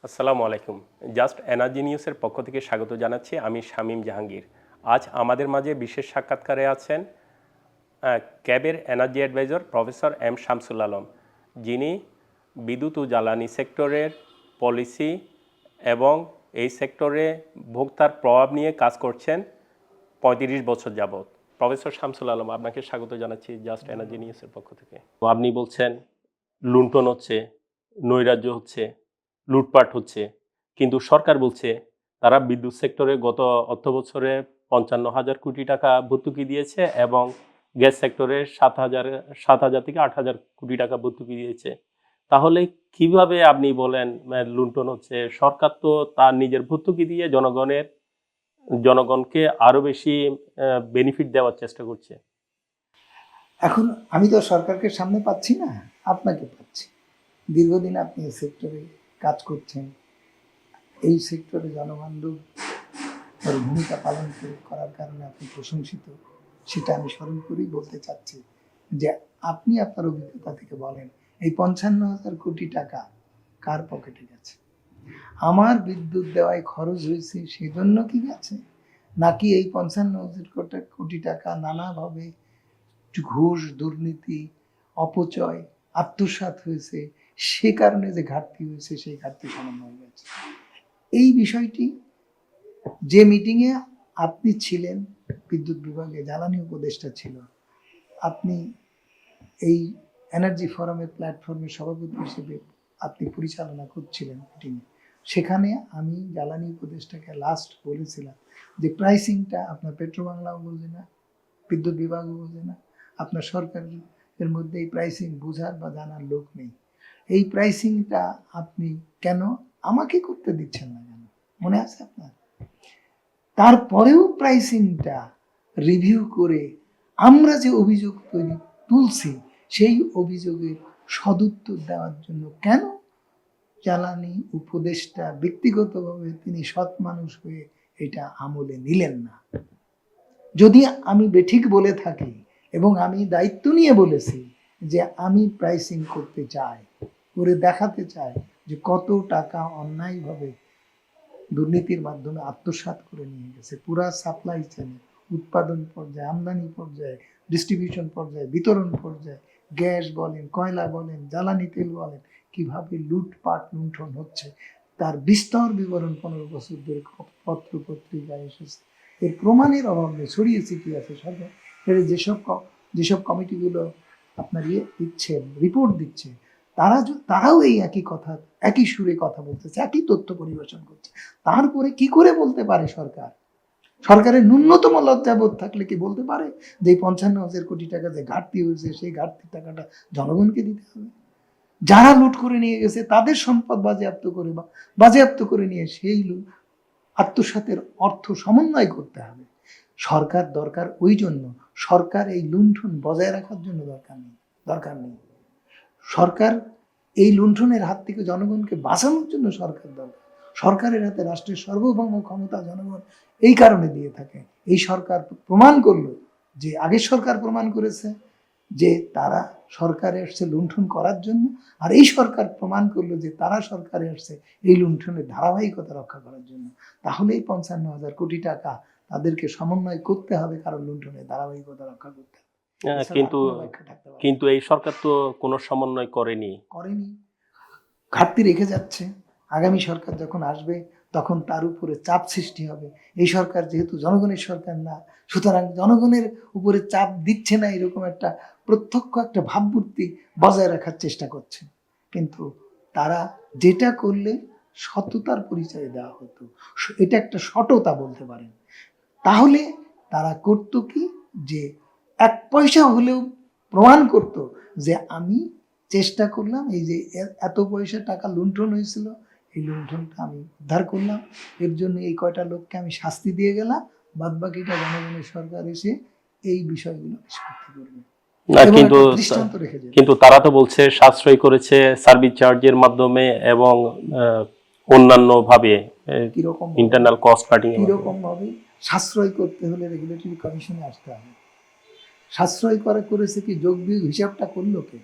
আসসালামু আলাইকুম। Just energy নিউজের পক্ষ থেকে স্বাগত জানাচ্ছি। আমি শামীম জাহাঙ্গীর। আজ আমাদের মাঝে বিশেষ সাক্ষাৎকারে আছেন ক্যাবের energy adviser professor M Shamsul Alam, যিনি বিদ্যুৎ ও জ্বালানি সেক্টরের পলিসি এবং এই সেক্টরে ভোক্তার প্রভাব নিয়ে কাজ করছেন ৩৫ বছর যাবৎ। প্রফেসর শামসুল আলম, আপনাকে স্বাগত জানাচ্ছি জাস্ট এনার্জি নিউজের পক্ষ থেকে। তো আপনি বলছেন লুণ্ঠন হচ্ছে, নৈরাজ্য হচ্ছে, লুটপাট হচ্ছে, কিন্তু সরকার বলছে তারা বিদ্যুৎ সেক্টরে গত অর্থবছরে ৫৫,০০০ কোটি টাকা ভর্তুকি দিয়েছে এবং গ্যাস সেক্টরে ৭,০০০ থেকে ৮,০০০ কোটি টাকা ভর্তুকি দিয়েছে। তাহলে কিভাবে আপনি বলেন লুণ্ঠন হচ্ছে? সরকার তো তার নিজের ভর্তুকি দিয়ে জনগণকে আরো বেশি বেনিফিট দেওয়ার চেষ্টা করছে। এখন আমি তো সরকারকে সামনে পাচ্ছি না, আপনাকে পাচ্ছি। দীর্ঘদিন আপনি এই সেক্টরে কাজ করছেন, এই সেক্টরে জনবান্ধব ভূমিকা পালন করার কারণে আপনি প্রশংসিত। সেটা আমি স্মরণ করেই বলতে চাচ্ছি যে আপনি আপনার অভিজ্ঞতা থেকে বলেন, এই ৫৫,০০০ কোটি টাকা কার পকেটে গেছে? আমার বিদ্যুৎ দেওয়ায় খরচ হয়েছে সেজন্য কি গেছে, নাকি এই ৫৫,০০০ কোটি টাকা নানাভাবে ঘুষ, দুর্নীতি, অপচয়, আত্মসাৎ হয়েছে, সে কারণে যে ঘাটতি হয়েছে সেই ঘাটতি সমাধান হয়ে গেছে? এই বিষয়টি যে মিটিংয়ে আপনি ছিলেন, বিদ্যুৎ বিভাগে জ্বালানি উপদেষ্টা ছিল, আপনি এই এনার্জি ফোরামের প্ল্যাটফর্মের সভাপতি হিসেবে আপনি পরিচালনা করছিলেন মিটিংয়ে। সেখানে আমি জ্বালানি উপদেষ্টাকে লাস্ট বলেছিলাম যে প্রাইসিংটা আপনার পেট্রোবাংলাও বোঝে না, বিদ্যুৎ বিভাগও বোঝে না, আপনার সরকারের মধ্যে এই প্রাইসিং বোঝার বা জানার লোক নেই। এই প্রাইসিংটা আপনি কেন আমাকে করতে দিচ্ছেন না কেন, মনে আছে আপনার? তারপরেও প্রাইসিংটা রিভিউ করে আমরা যে অভিযোগ তুলছি সেই অভিযোগের সদুত্তর দেওয়ার জন্য কেন জ্বালানি উপদেষ্টা ব্যক্তিগতভাবে তিনি সৎ মানুষ হয়ে এটা আমলে নিলেন না? যদি আমি বেঠিক বলে থাকি এবং আমি দায়িত্ব নিয়ে বলেছি যে আমি প্রাইসিং করতে চাই, করে দেখাতে চাই যে কত টাকা অন্যায়ভাবে দুর্নীতির মাধ্যমে আত্মসাৎ করে নিয়ে গেছে পুরা সাপ্লাই চেনে, উৎপাদন পর্যায়ে, আমদানি পর্যায়ে, ডিস্ট্রিবিউশন পর্যায়ে, বিতরণ পর্যায়ে, গ্যাস বলেন, কয়লা বলেন, জ্বালানি তেল বলেন, কিভাবে লুটপাট লুণ্ঠন হচ্ছে তার বিস্তর বিবরণ ১৫ বছর ধরে পত্র পত্রিকায় এসেছে। এর প্রমাণের অভাব নেই, ছড়িয়ে ছিটিয়ে আছে সরকার। যেসব কমিটিগুলো আপনার দিচ্ছে, রিপোর্ট দিচ্ছে, তারাও এই একই কথা, একই সুরে কথা বলতেছে, একই তথ্য পরিবেশন করছে। তারপরে কি করে বলতে পারে সরকারের ন্যূনতম লজ্জাবোধ থাকলে কি বলতে পারে যে ৫৫,০০০ কোটি টাকা যে ঘাটতি হয়েছে সেই ঘাটতির টাকাটা জনগণকে দিতে হবে? যারা লুট করে নিয়ে গেছে তাদের সম্পদ বাজেয়াপ্ত করে নিয়ে সেই আত্মসাতের অর্থ সমন্বয় করতে হবে। সরকার দরকার ওই জন্য, সরকার এই লুণ্ঠন বজায় রাখার জন্য দরকার নেই। সরকার এই লুণ্ঠনের হাত থেকে জনগণকে বাঁচানোর জন্য সরকার দরকার। সরকারের হাতে রাষ্ট্রের সার্বভৌম ক্ষমতা জনগণ এই কারণে দিয়ে থাকে। এই সরকার প্রমাণ করলো যে, আগের সরকার প্রমাণ করেছে যে তারা সরকারে আসছে লুণ্ঠন করার জন্য, আর এই সরকার প্রমাণ করলো যে তারা সরকারে আসছে এই লুণ্ঠনের ধারাবাহিকতা রক্ষা করার জন্য। তাহলে এই ৫৫,০০০ কোটি টাকা তাদেরকে সমন্বয় করতে হবে, কারণ লুণ্ঠনের ধারাবাহিকতা রক্ষা করতে হবে। কিন্তু এই সরকার তো কোনো সমন্বয় করেনি। ঘাটতি রেখে যাচ্ছে। আগামী সরকার যখন আসবে তখন তার উপরে চাপ সৃষ্টি হবে। এই সরকার যেহেতু জনগণের সরকার না, সুতরাং জনগণের উপরে চাপ দিচ্ছে না, এরকম একটা প্রত্যক্ষ একটা ভাবমূর্তি বজায় রাখার চেষ্টা করছে। কিন্তু তারা যেটা করলে সততার পরিচয় দেওয়া হতো, এটা একটা সততা বলতে পারেন, তাহলে তারা করতো কি, যে ১ পয়সা হলেও প্রমাণ করত যে আমি চেষ্টা করলাম, এই যে এত পয়সা টাকা লুণ্ঠন হয়েছিল, এই লুণ্ঠনটা আমি উদ্ধার করলাম, এর জন্য এই কয়টা লোককে আমি শাস্তি দিয়ে গেলাম, বাদ বাকিটা জনগণের সরকার এসে এই বিষয়গুলো নিষ্পত্তি করবে। কিন্তু তারা তো বলছে সাশ্রয় করেছে সার্ভিস চার্জের মাধ্যমে এবং অন্যান্য ভাবে ইন্টারনাল কস্ট কাটিং। কিরকম ভাবে সাশ্রয় করতে হলে রেগুলেটরি কমিশনে আসতে হবে। সাশ্রয় করেছে কি, যোগ বিয়োগ হিসাবটা করলো কে?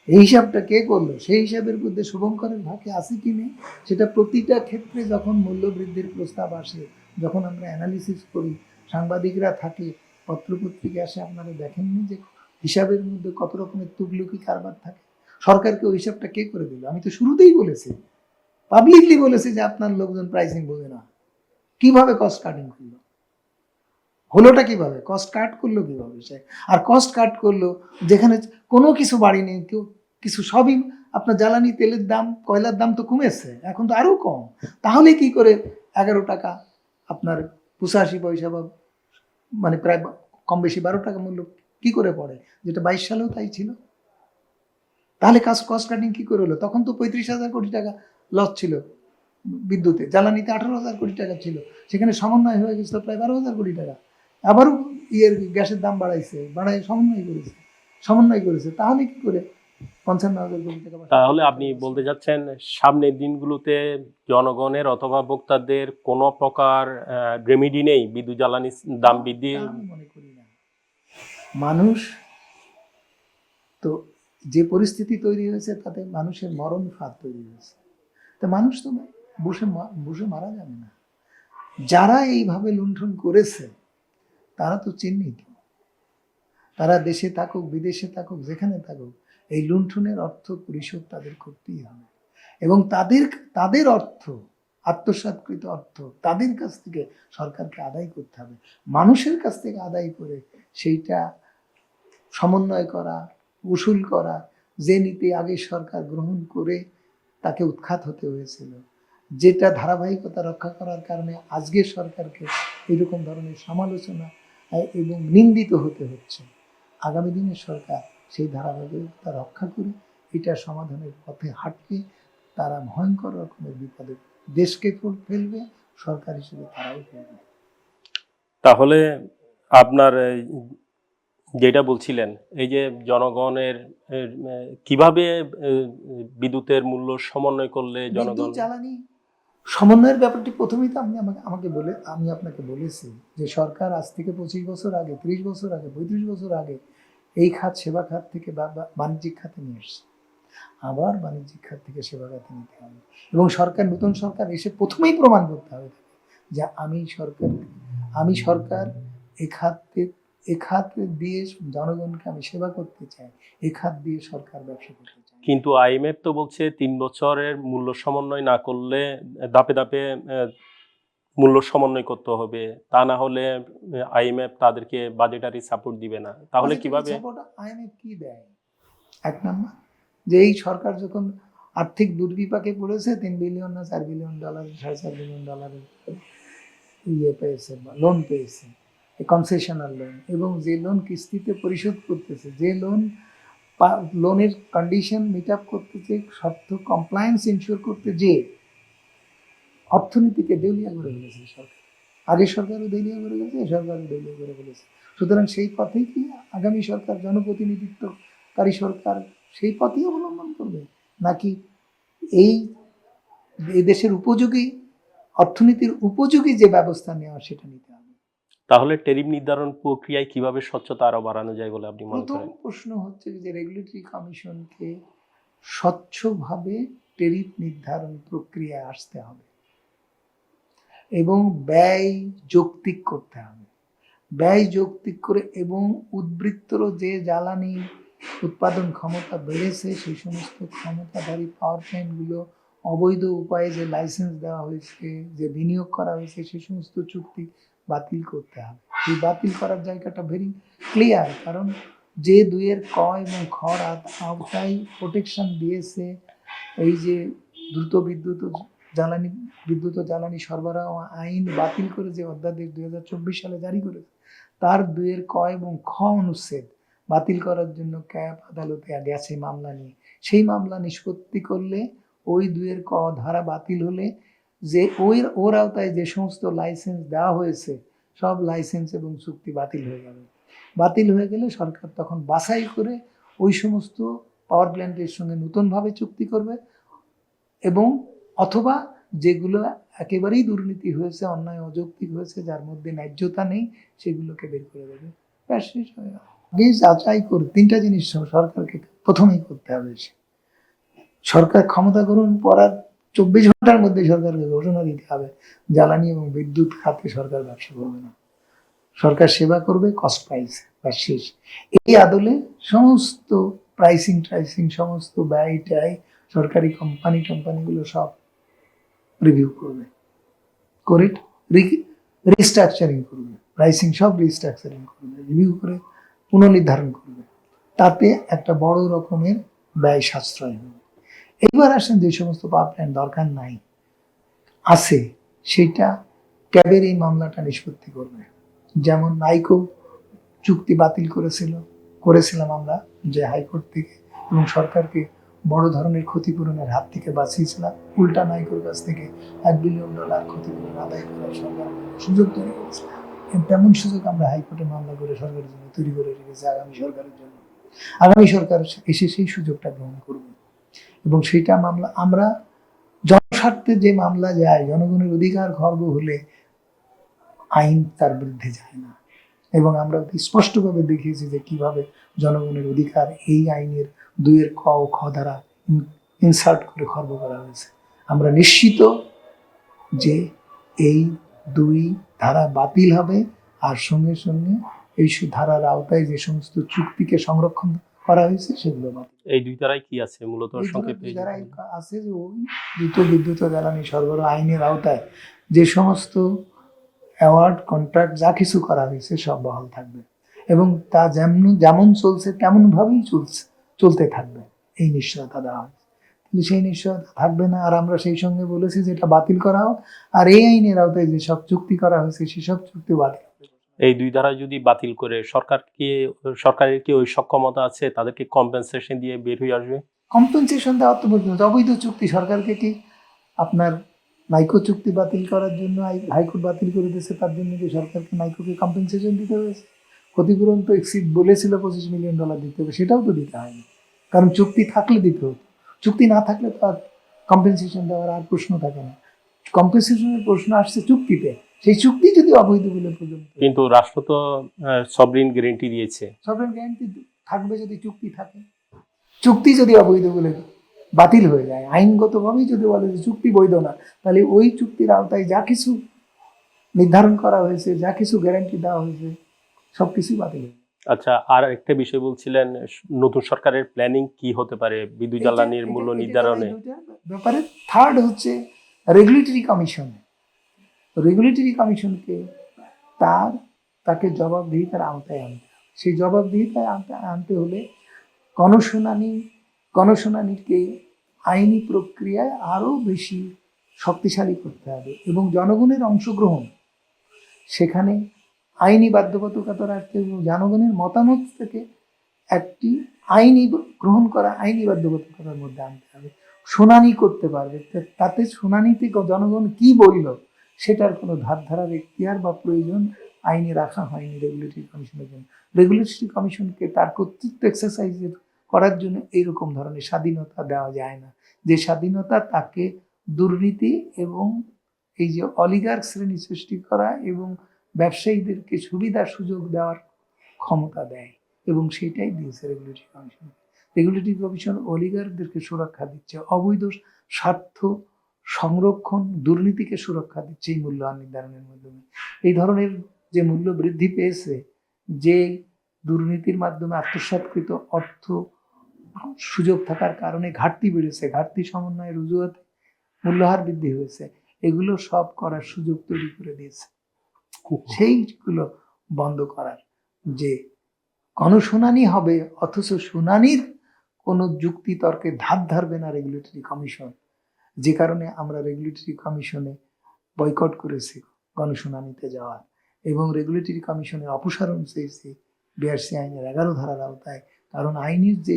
এই হিসাবটা কে করলো, সেই হিসাবের মধ্যে শুভঙ্করের ভাগে আছে কি নেই, সেটা প্রতিটা ক্ষেত্রে যখন মূল্যবৃদ্ধির প্রস্তাব আসে, যখন আমরা অ্যানালিসিস করি, সাংবাদিকরা থাকে, পত্রপত্রিকা আসে, আপনারা দেখেননি যে হিসাবের মধ্যে কত রকমের তুগলুকি কারবার থাকে। সরকারকে ওই হিসাবটা কে করে দিল? আমি তো শুরুতেই বলেছি, পাবলিকলি বলেছি যে আপনার লোকজন প্রাইসিং বোঝে না। কিভাবে কস্ট কাটিং করলো, হলোটা কিভাবে, কস্ট কাট করলো কিভাবে সে? আর কস্ট কাট করলো যেখানে কোনো কিছু বাড়েনি, কেউ কিছু, সবই আপনার জ্বালানি তেলের দাম, কয়লার দাম তো কমেছে, এখন তো আরো কম। তাহলে কি করে 11 টাকা আপনার 85 পয়সা বা মানে প্রায় কম বেশি 12 টাকা মূল্য কি করে পড়ে, যেটা 22 সালেও তাই ছিল? তাহলে কস্ট কাটিং কি করে হলো? তখন তো 35,000 কোটি টাকা লস ছিল বিদ্যুতে, জ্বালানিতে 18,000 কোটি টাকা ছিল, সেখানে সমন্বয় হয়ে গেছিল প্রায় 12,000 কোটি টাকা। আবারও গ্যাসের দাম বাড়ায় সমন্বয় করেছে, তাহলে কি করে 55,000 কোটি টাকা? তাহলে আপনি বলতে যাচ্ছেন সামনের দিনগুলোতে জনগণের অথবা ভোক্তাদের কোনো প্রকার রেমিডি নেই বিদ্যুৎ জ্বালানি দাম বৃদ্ধি? আমি মনে করি না। মানুষ তো যে পরিস্থিতি তৈরি হয়েছে তাতে মানুষের মরণ ফাঁদ তৈরি হয়েছে। তা মানুষ তো বসে মারা যাবে না। যারা এইভাবে লুণ্ঠন করেছে তারা তো চিহ্নিত, তারা দেশে থাকুক বিদেশে থাকুক যেখানে থাকুক, এই লুণ্ঠনের অর্থ পরিশোধ তাদের করতেই হবে। এবং তাদের অর্থ, আত্মসাৎকৃত অর্থ তাদের কাছ থেকে সরকারকে আদায় করতে হবে। মানুষের কাছ থেকে আদায় করে সেইটা সমন্বয় করা, উসুল করা, যে নীতি আগে সরকার গ্রহণ করে তাকে উৎখাত হতে হয়েছিল, যেটা ধারাবাহিকতা রক্ষা করার কারণে আজকের সরকারকে এরকম ধরনের সমালোচনা এবং নিন্দিত হতে হচ্ছে, আগামী দিনের সরকার সেই ধারাবাহিকতা রক্ষা করে এটা সমাধানের পথে হাঁটলে তারা ভয়ঙ্কর রকমের বিপদে দেশকে ফেলবে, সরকার হিসেবে তারাও ফেলবে। তাহলে আপনার যেটা বলছিলেন, এই যে জনগণের কিভাবে বিদ্যুতের মূল্য সমন্বয় করলে জনগণ বিদ্যুৎ জ্বালানি সমন্বয়ের ব্যাপারটি প্রথমেই তো আমি আপনাকে বলেছি যে সরকার আজ থেকে 25 বছর আগে, 30 বছর আগে, 35 বছর আগে এই খাত সেবা খাত থেকে বাণিজ্যিক খাতে নিয়ে এসছে, আবার বাণিজ্যিক খাত থেকে সেবা খাতে নিতে হবে। এবং নতুন সরকার এসে প্রথমেই প্রমাণ করতে হবে যে আমি সরকার এ খাত দিয়ে জনগণকে আমি সেবা করতে চাই, এ খাত দিয়ে সরকার ব্যবসা করতে চাই। কিন্তু আইএমএফ তো বলছে 3 বছরের মূল্য সমন্বয় না করলে ধাপে ধাপে মূল্য সমন্বয় করতে হবে, তা না হলে আইএমএফ তাদেরকে বাজেটারি সাপোর্ট দিবে না। তাহলে কিভাবে আইএমএফ কি দেয়? এক নম্বর, যে এই সরকার যখন আর্থিক দুর্বিপাকে পড়েছে, $3 বিলিয়ন না $4 বিলিয়ন, $4.5 বিলিয়ন পেয়েছে, লোন পেয়েছে, কনসেশনাল লোন, এবং যে লোন কিস্তিতে পরিশোধ করতেছে, যে লোনের কন্ডিশন মিট আপ করতেছে, শর্ত কমপ্লায়েন্স ইনশিওর করতে, যে অর্থনীতিকে দেউলিয়া করে ফেলেছে সরকার। আগের সরকারও দেউলিয়া করে গেছে, এ সরকারও দেউলিয়া করে ফেলেছে। সুতরাং সেই পথেই কি আগামী সরকার, জনপ্রতিনিধিত্বকারী সরকার সেই পথেই অবলম্বন করবে, নাকি এই দেশের উপযোগী, অর্থনীতির উপযোগী যে ব্যবস্থা নেওয়া সেটা নিতে হবে? তাহলে ট্যারিফ নির্ধারণ প্রক্রিয়ায় কিভাবে স্বচ্ছতা আরো বাড়ানো যায় বলে আপনি মনে প্রথম করেন? প্রশ্ন হচ্ছে যে রেগুলেটরি কমিশনকে স্বচ্ছভাবে ট্যারিফ নির্ধারণ প্রক্রিয়ায় আসতে হবে এবং ব্যয় যৌক্তিক করতে হবে। ব্যয় যৌক্তিক করে এবং উদ্বৃত্তর যে জ্বালানি উৎপাদন ক্ষমতা বেড়েছে সেই সমস্ত ক্ষমতাধারী পাওয়ার প্ল্যান্টগুলো অবৈধ উপায়ে যে লাইসেন্স দেওয়া হয়েছে, যে বিনিয়োগ করা হয়েছে, সেই সমস্ত চুক্তি বাতিল করতে হবে। এই বাতিল করার জায়গাটা ভেরি ক্লিয়ার, কারণ যে 2 ক এবং খ আওতায় প্রোটেকশন দিয়েছে এই যে দ্রুত বিদ্যুৎ ও জ্বালানি সরবরাহ আইন বাতিল করে যে অধ্যাদেশ 2024 সালে জারি করেছে, তার 2 ক এবং খ অনুচ্ছেদ বাতিল করার জন্য ক্যাব আদালতে গেছে মামলা নিয়ে। সেই মামলা নিষ্পত্তি করলে ওই 2 ক ধারা বাতিল হলে যে ওর আওতায় যে সমস্ত লাইসেন্স দেওয়া হয়েছে সব লাইসেন্স এবং চুক্তি বাতিল হয়ে যাবে। বাতিল হয়ে গেলে সরকার তখন বাছাই করে ওই সমস্ত পাওয়ার প্ল্যান্টের সঙ্গে নতুনভাবে চুক্তি করবে, এবং অথবা যেগুলো একেবারেই দুর্নীতি হয়েছে, অন্যায় অযৌক্তিক হয়েছে, যার মধ্যে ন্যায্যতা নেই, সেগুলোকে বের করে দেবে। ব্যাস, শেষ হয়ে গেল। আগে যাচাই করে তিনটা জিনিস সরকারকে প্রথমেই করতে হবে। সরকার ক্ষমতা গ্রহণ করার 24 ঘন্টার মধ্যে সরকারকে ঘোষণা দিতে হবে জ্বালানি এবং বিদ্যুৎ খাতে সরকার ব্যবসা করবে না, সরকার সেবা করবে কস্ট প্রাইস বা শেষ। এই আদলে সমস্ত প্রাইসিং সমস্ত ব্যয় ট্যায় সরকারি কোম্পানিগুলো সব রিভিউ করবে, করে রিস্ট্রাকচারিং করবে, প্রাইসিং সব রিস্ট্রাকচারিং করবে, রিভিউ করে পুনর্নির্ধারণ করবে। তাতে একটা বড় রকমের ব্যয় সাশ্রয় হবে। এবার আসেন যে সমস্ত পাওয়ার প্ল্যান্ট দরকার নাই আছে, সেটা ক্যাবের এই মামলাটা নিষ্পত্তি করবে। যেমন নাইকো চুক্তি বাতিল করেছিলাম আমরা, যে হাইকোর্ট থেকে, এবং সরকারকে বড় ধরনের ক্ষতিপূরণের হাত থেকে বাঁচিয়েছিলাম। উল্টা নাইকোর কাছ থেকে $1 বিলিয়ন ক্ষতিপূরণ আদায় করার সরকার সুযোগ তৈরি করেছে। তেমন সুযোগ আমরা হাইকোর্টে মামলা করে সরকারের জন্য তৈরি করে রেখেছি আগামী সরকারের জন্য। আগামী সরকার এসে সেই সুযোগটা গ্রহণ করবে, এবং সেইটা মামলা আমরা জনস্বার্থে যে মামলা যায়, জনগণের অধিকার খর্ব হলে আইন তার বিরুদ্ধে যায় না। এবং আমরা স্পষ্টভাবে দেখিয়েছি যে কিভাবে জনগণের অধিকার এই আইনের 2 ক ও খ দ্বারা ইনসার্ট করে খর্ব করা হয়েছে। আমরা নিশ্চিত যে এই 2 ধারা বাতিল হবে, আর সঙ্গে সঙ্গে এই ধারার আওতায় যে সমস্ত চুক্তিকে সংরক্ষণ করা হয়েছে সেগুলো বাতিল। এই 2 ধারায় কি আছে মূলত সংক্ষেপে? এই ধারায় আছে যে ওই দ্রুত বিদ্যুৎ ও জ্বালানি সরবরাহ আইনের আওতায় যে সমস্ত অ্যাওয়ার্ড কন্ট্রাক্ট যা কিছু করা হয়েছে সব বহাল থাকবে, এবং তা যেমন চলছে তেমন ভাবেই চলতে থাকবে, এই নিশ্চয়তা দেওয়া হয়। কিন্তু সেই নিশ্চয়তা থাকবে না, আর আমরা সেই সঙ্গে বলেছি যে এটা বাতিল করা হোক, আর এই আইনের আওতায় যেসব চুক্তি করা হয়েছে সেসব চুক্তি বাতিল। এই 2 ধারা যদি বাতিল করে সরকারের কি ওই সক্ষমতা আছে তাদেরকে কম্পেনসেশন দিয়ে বের হয়ে আসবে? কম্পেনসেশন দেওয়া তো পর্যন্ত অবৈধ চুক্তি, সরকারকে কি আপনার নাইকো চুক্তি বাতিল করার জন্য হাইকোর্ট বাতিল করে দিয়েছে, তার জন্য কি সরকারকে নাইকোকে কম্পেনসেশন দিতে হয়েছে? ক্ষতিপূরণ তো এক্সিড বলেছিল $25 মিলিয়ন দিতে হবে, সেটাও তো দিতে হয়নি, কারণ চুক্তি থাকলে দিতে হতো। চুক্তি না থাকলে তো আর কম্পেনসেশন দেওয়ার আর প্রশ্ন থাকে না। কম্পেনসেশনের প্রশ্ন আসছে চুক্তিতে, সেই চুক্তি যদি অবৈধ বলে পর্যন্ত। কিন্তু রাষ্ট্র তো সবরিন গ্যারান্টি দিয়েছে। সবরেন গ্যারান্টি থাকবে যদি চুক্তি থাকে। চুক্তি যদি অবৈধ বলে বাতিল হয়ে যায়, আইনগতভাবেই যদি বলে যে চুক্তি বৈধ না, তাহলে ওই চুক্তির আওতায় যা কিছু নির্ধারণ করা হয়েছে, যা কিছু গ্যারান্টি দেওয়া হয়েছে, সবকিছুই বাতিল হয়ে যায়। আচ্ছা, আর একটা বিষয় বলছিলেন, নতুন সরকারের প্ল্যানিং কি হতে পারে বিদ্যুৎ জ্বালানির মূল্য নির্ধারণে? ব্যাপারে থার্ড হচ্ছে রেগুলেটরি কমিশন। রেগুলেটরি কমিশনকে তাকে জবাবদিহিতার আওতায় আনতে হবে। সেই জবাবদিহিতায় আনতে হলে গণশুনানিকে আইনি প্রক্রিয়ায় আরো বেশি শক্তিশালী করতে হবে, এবং জনগণের অংশগ্রহণ সেখানে আইনি বাধ্যবাধকতা রাখতে হবে, এবং জনগণের মতামত থেকে একটি গ্রহণ করা আইনি বাধ্যবাধকতার মধ্যে আনতে হবে। শুনানি করতে পারবে, তাতে শুনানিতে জনগণ কি বলল সেটার কোনো ধারার এখতিয়ার বা প্রয়োজন আইনে রাখা হয়নি রেগুলেটরি কমিশনের জন্য। রেগুলেটরি কমিশনকে তার কর্তৃত্ব এক্সারসাইজ করার জন্য এইরকম ধরনের স্বাধীনতা দেওয়া যায় না, যে স্বাধীনতা তাকে দুর্নীতি এবং এই যে অলিগার্ক শ্রেণী সৃষ্টি করা এবং ব্যবসায়ীদেরকে সুবিধা সুযোগ দেওয়ার ক্ষমতা দেয়, এবং সেটাই দিয়েছে রেগুলেটরি কমিশন। রেগুলেটরি কমিশন অলিগারদেরকে সুরক্ষা দিচ্ছে, অবৈধ স্বার্থ সংরক্ষণ, দুর্নীতিকে সুরক্ষা দিচ্ছে এই মূল্যায়ন নির্ধারণের মাধ্যমে। এই ধরনের যে মূল্য বৃদ্ধি পেয়েছে, যে দুর্নীতির মাধ্যমে আত্মসাৎকৃত অর্থ সুযোগ থাকার কারণে ঘাটতি বেড়েছে, ঘাটতি সমন্বয়ের অজুহাতে মূল্যহার বৃদ্ধি হয়েছে, এগুলো সব করার সুযোগ তৈরি করে দিয়েছে। সেইগুলো বন্ধ করার, যে গণশুনানি হবে অথচ শুনানির কোনো যুক্তি তর্কে ধার ধারবে না রেগুলেটরি কমিশন, যে কারণে আমরা রেগুলেটরি কমিশনে বয়কট করেছি গণশুনানিতে যাওয়ার, এবং রেগুলেটরি কমিশনের অপসারণ চেয়েছি 82 আইনের 11 ধারার আওতায়। কারণ আইনের যে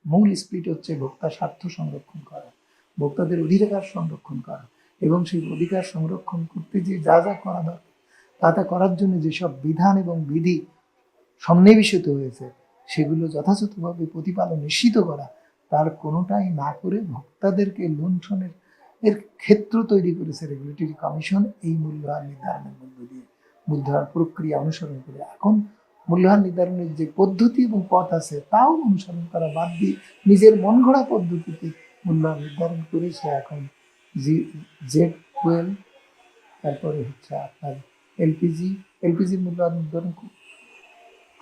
মূল স্পিরিট হচ্ছে ভোক্তা স্বার্থ সংরক্ষণ করা, ভোক্তাদের অধিকার সংরক্ষণ করা, এবং সেই অধিকার সংরক্ষণ করতে যে যা যা করা দরকার তা করার জন্য যেসব বিধান এবং বিধি সন্নিবেশিত হয়েছে সেগুলো যথাযথভাবে প্রতিপালন নিশ্চিত করা, তার কোনোটাই না করে ভোক্তাদেরকে লুণ্ঠনের ক্ষেত্র তৈরি করেছে রেগুলেটরি কমিশন এই মূল্যায়ন নির্ধারণের মধ্য দিয়ে, মূল্যায়ন প্রক্রিয়া অনুসরণ করে। এখন মূল্যহার নির্ধারণের যে পদ্ধতি এবং পথ আছে তাও অনুসরণ করা বাদ দিয়ে নিজের মন গড়া পদ্ধতিতে মূল্যহার নির্ধারণ করে সে এখন জেড ফুয়েল, তারপরে হচ্ছে আপনার এলপিজির মূল্যহার নির্ধারণ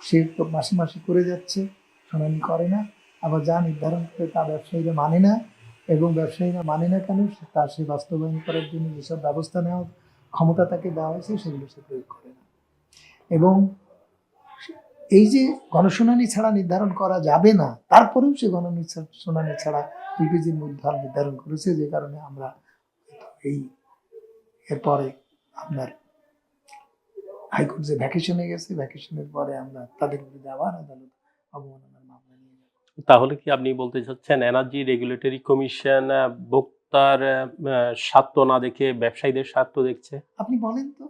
সে তো মাসে মাসে করে যাচ্ছে, শুনানি করে না। আবার যা নির্ধারণ করে তা ব্যবসায়ীরা মানে না, এবং ব্যবসায়ীরা মানে না কেন তা সে বাস্তবায়ন করার জন্য যেসব ব্যবস্থা নেওয়ার ক্ষমতা তাকে দেওয়া হয়েছে সেগুলো সে প্রয়োগ করে না। এবং এই যে গণশুনানি ছাড়া নির্ধারণ করা যাবে না, তারপরেও সে গণশুনানি ছাড়া এলপিজির মূল্যহার নির্ধারণ করেছে, যে কারণে আমরা এই এরপরে আপনার হাইকোর্ট যে ভ্যাকেশনে গেছে, ভ্যাকেশনের পরে আমরা তাদের বিরুদ্ধে আবার আদালত অবমাননার মামলা নিয়ে যাব। তাহলে কি আপনি বলতে চাচ্ছেন এনার্জি রেগুলেটরি কমিশন ভোক্তার স্বার্থ না দেখে ব্যবসায়ীদের স্বার্থ দেখছে? আপনি বলেন তো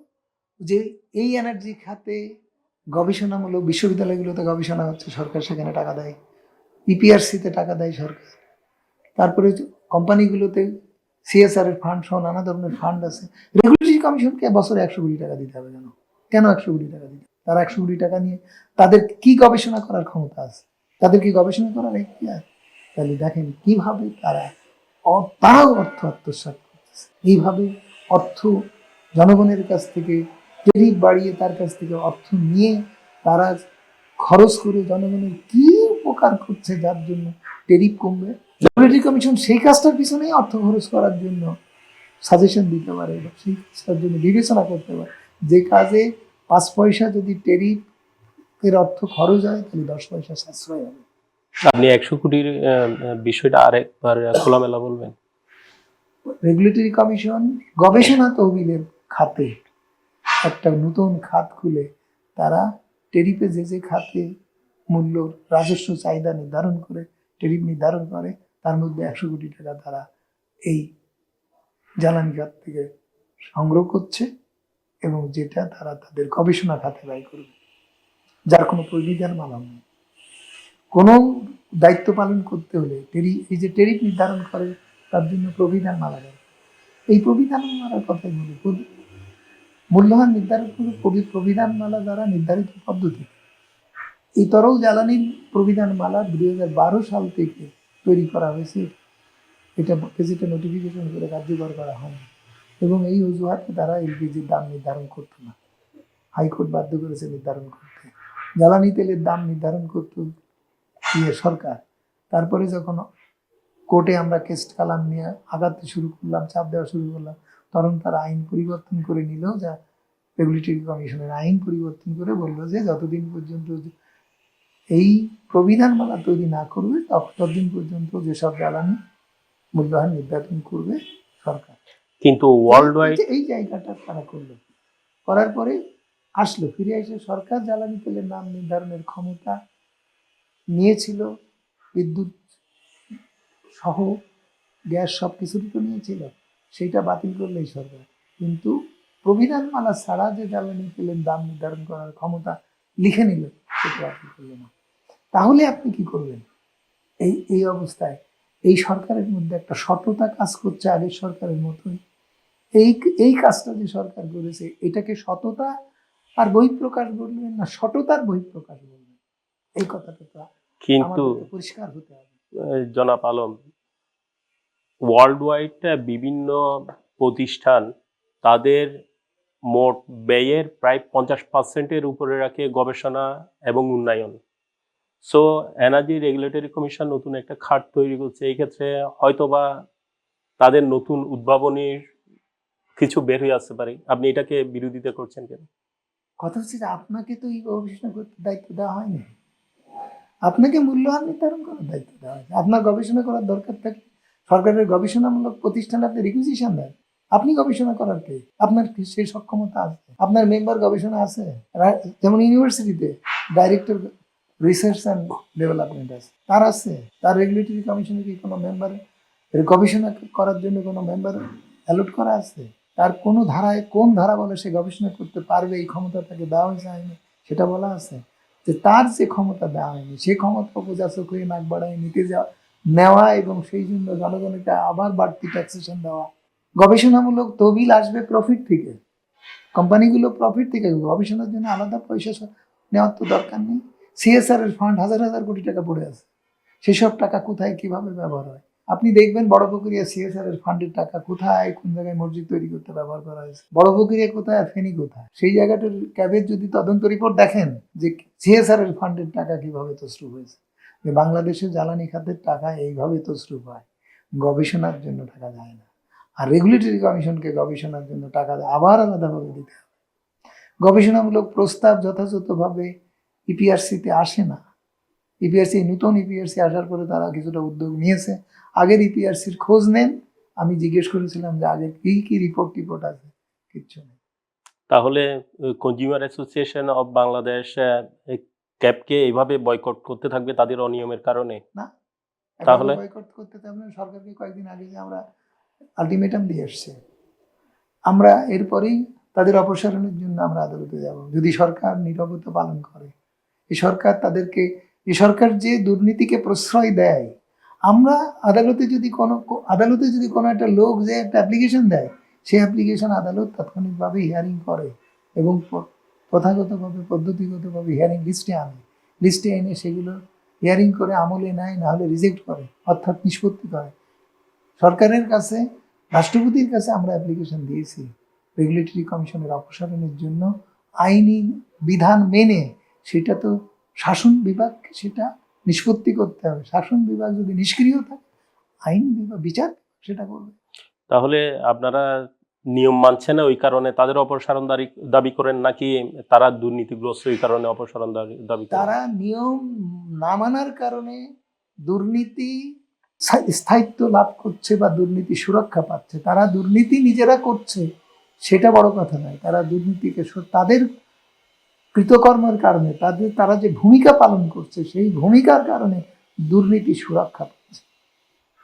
যে এই এনার্জি খাতে গবেষণামূলক বিশ্ববিদ্যালয়গুলোতে গবেষণা হচ্ছে, সরকার সেখানে টাকা দেয়, ইপিআরসিতে টাকা দেয় সরকার, তারপরে কোম্পানিগুলোতে সিএসআর এর ফান্ড সহ নানা ধরনের ফান্ড আছে। রেগুলেটরি কমিশনকে বছরে 100 কোটি টাকা দিতে হবে কেন? কেন 100 কোটি টাকা দিতে? তারা 100 কোটি টাকা নিয়ে তাদের কি গবেষণা করার ক্ষমতা আছে? তাদের কি গবেষণা করার এখতিয়ার? তাহলে দেখেন কিভাবে তারাও অর্থ আত্মসাৎ করতেছে। এইভাবে অর্থ জনগণের কাছ থেকে টেরিফ বাড়িয়ে তার কাছ থেকে অর্থ নিয়ে তারা খরচ করে জনগণের কি উপকার করছে, যার জন্য টেরিফ কমবে। রেগুলেটরি কমিশন সেই কাজটার পিছনেই অর্থ খরচ করার জন্য সাজেশন দিতে পারে, বা সেই কাজটার জন্য বিবেচনা করতে পারে। যে কাজে 5 পয়সা যদি টেরিফের অর্থ খরচ হয়, তাহলে 10 পয়সা সাশ্রয় হবে। আপনি 100 কোটির বিষয়টা আরেকবার খোলামেলা বলবেন? রেগুলেটরি কমিশন গবেষণা তহবিলের খাতে একটা নতুন খাত খুলে তারা টেরিফে যে খাতে মূল্য রাজস্ব চাহিদা নির্ধারণ করে, টেরিফ নির্ধারণ করে, তার মধ্যে 100 কোটি টাকা তারা এই জ্বালানি খাত থেকে সংগ্রহ করছে, এবং যেটা তারা তাদের গবেষণা খাতে ব্যয় করবে, যার কোনো প্রবিধান মালা নেই। কোনো দায়িত্ব পালন করতে হলে এই যে টেরিফ নির্ধারণ করে তার জন্য প্রবিধান মালা দেয়। এই প্রবিধান মালার কথাই বলি, মূল্যহার নির্ধারণ হলো প্রবিধানমালা দ্বারা নির্ধারিত পদ্ধতি। এই তরল জ্বালানির প্রবিধানমালা 2012 সাল থেকে তৈরি করা হয়েছে, এটা গেজেটে নোটিফিকেশন করে কার্যকর করা হয়নি, এবং এই অজুহাতে তারা এলপিজির দাম নির্ধারণ করতো না। হাইকোর্ট বাধ্য করেছে নির্ধারণ করতে। জ্বালানি তেলের দাম নির্ধারণ করত সরকার। তারপরে যখন কোর্টে আমরা কেস কালাম নিয়ে আগাতে শুরু করলাম, চাপ দেওয়া শুরু করলাম, তখন তারা আইন পরিবর্তন করে নিল, যা রেগুলেটরি কমিশনের আইন পরিবর্তন করে বললো যে যতদিন পর্যন্ত এই প্রবিধানমালা তৈরি না করবে ততদিন পর্যন্ত যেসব জ্বালানি মূল্যহার নির্ধারণ করবে সরকার। কিন্তু ওয়ার্ল্ড ওয়াইড এই জায়গাটা তারা করলো, করার পরে আসলো ফিরে এসে সরকার জ্বালানি তেলের নাম নির্ধারণের ক্ষমতা নিয়েছিল, বিদ্যুৎ সহ গ্যাস সব কিছুরই তো নিয়েছিল, সেইটা বাতিল করলেই সরকার। কিন্তু প্রবিধানমালা ছাড়া যে জ্বালানি তেলের দাম নির্ধারণ করার ক্ষমতা লিখে নিল, সেটা বাতিল করলো না। তাহলে আপনি কি করবেন? এই অবস্থায় এই সরকারের মধ্যে একটা সততা কাজ করছে আগের সরকারের মতোই। এই কাজটা যে সরকার করেছে, এটাকে সততা আর বহিঃপ্রকাশ বলবেন না সততার বহিঃপ্রকাশ বলবেন, এই কথাটা তো কিন্তু আমাদের পরিষ্কার হতে হবে। জনাব আলম, ওয়ার্ল্ড ওয়াইড বিভিন্ন প্রতিষ্ঠান তাদের মোট ব্যয়ের প্রায় 50%-এর উপরে রাখে গবেষণা এবং উন্নয়ন। সো এনার্জি রেগুলেটরি কমিশন নতুন একটা খাত তৈরি করছে, এই ক্ষেত্রে হয়তোবা তাদের নতুন উদ্ভাবনীর কিছু বের হয়ে আসতে পারে। আপনি এটাকে বিরোধিতা করছেন কেন? কথা হচ্ছে যে আপনাকে তো এই গবেষণা করতে দায়িত্ব দেওয়া হয়নি, আপনাকে মূল্যহার নির্ধারণ করার দায়িত্ব দেওয়া হয়েছে। আপনার গবেষণা করার দরকার থাকে, সরকারের গবেষণামূলক প্রতিষ্ঠানে আপনি রিকুইজিশন দেন, আপনি গবেষণা করার কে? আপনার সেই সক্ষমতা আছে? আপনার মেম্বার গবেষণা আছে, যেমন ইউনিভার্সিটিতে ডাইরেক্টর রিসার্চ অ্যান্ড ডেভেলপমেন্ট আছে, তার আছে। তার রেগুলেটরি কমিশনে কি কোনো মেম্বার গবেষণা করার জন্য কোনো মেম্বার অ্যালট করা আছে? তার কোনো ধারায় কোন ধারা বলে সে গবেষণা করতে পারবে, এই ক্ষমতা তাকে দেওয়া হয়েছে আইনে, সেটা বলা আছে। যে তার যে ক্ষমতা দেওয়া হয়নি, সেই ক্ষমতা উপযাচক হয়ে নাক বাড়ায় নিতে নেওয়া, এবং সেই জন্য জনগণকে আবার বাড়তি ট্যাক্সেশন দেওয়া। গবেষণামূলক তহবিল আসবে প্রফিট থেকে, কোম্পানিগুলো প্রফিট থেকে, গবেষণার জন্য আলাদা পয়সা নেওয়ার তো দরকার নেই। সিএসআর এর ফান্ড হাজার হাজার কোটি টাকা পড়ে আছে, সেসব টাকা কোথায় কিভাবে ব্যবহার হয় আপনি দেখবেন। বড়পুকুরিয়া সিএসআর এর ফান্ডের টাকা কোথায় কোন জায়গায় মসজিদ তৈরি করতে ব্যবহার করা হয়েছে, বড়পুকুরিয়া কোথায় আর ফেনী কোথায়, সেই জায়গাটার ক্যাবের যদি তদন্ত রিপোর্ট দেখেন যে সিএসআর এর ফান্ডের টাকা কিভাবে তছরূপ হয়েছে, যে বাংলাদেশের জ্বালানি খাতের টাকা এইভাবে তছরূপ হয়, গবেষণার জন্য টাকা যায় না। আর রেগুলেটরি কমিশনকে গবেষণার জন্য টাকা আবার আলাদাভাবে দিতে হবে। গবেষণামূলক প্রস্তাব যথাযথভাবে ইপিআরসিতে আসে না। ইপিআরসি নতুন ইপিআরসি আসার পরে তারা কিছুটা উদ্যোগ নিয়েছে। আগের ইপিআরসির খোঁজ নেন, আমি জিজ্ঞেস করেছিলাম যে আগে কি কি রিপোর্ট আছে, কিচ্ছু নেই। তাহলে কনজিউমার অ্যাসোসিয়েশন অফ বাংলাদেশ ক্যাবকে এইভাবে বয়কট করতে থাকবে তাদের অনিয়মের কারণে? না, তাহলে বয়কট করতে থাকবে। সরকারকে কয়েকদিন আগে যে আমরা আলটিমেটাম দিয়ে এসছে, আমরা এরপরেই তাদের অপসারণের জন্য আমরা আদালতে যাব যদি সরকার নীরবতা পালন করে। এই সরকার যে দুর্নীতিকে প্রশ্রয় দেয়, আমরা আদালতে যদি কোনো একটা লোক যে একটা অ্যাপ্লিকেশন দেয়, সেই অ্যাপ্লিকেশন আদালত তাৎক্ষণিকভাবে হিয়ারিং করে এবং প্রথাগতভাবে পদ্ধতিগতভাবে হিয়ারিং লিস্টে এনে সেগুলো হিয়ারিং করে আমলে নেয়, না হলে রিজেক্ট করে, অর্থাৎ নিষ্পত্তি করে। সরকারের কাছে, রাষ্ট্রপতির কাছে আমরা অ্যাপ্লিকেশন দিয়েছি রেগুলেটরি কমিশনের অপসারণের জন্য আইনি বিধান মেনে। সেটা তো শাসন বিভাগকে সেটা নিষ্পত্তি করতে হবে। শাসন বিভাগ যদি নিষ্ক্রিয় থাকে, আইন বিভাগ বিচার সেটা করবে। তাহলে আপনারা নিয়ম মানছে না ওই কারণে তাদের অপসারণ দাবি করেন, নাকি তারা দুর্নীতিগ্রস্ত এই কারণে অপসারণ দাবি করেন? তারা নিয়ম না মানার কারণে দুর্নীতি স্থায়িত্ব লাভ করছে বা দুর্নীতি সুরক্ষা পাচ্ছে। তারা দুর্নীতি নিজেরা করছে সেটা বড় কথা নয়, তারা দুর্নীতিকে তাদের কৃতকর্মের কারণে, তারা যে ভূমিকা পালন করছে সেই ভূমিকার কারণে দুর্নীতি সুরক্ষা পাচ্ছে।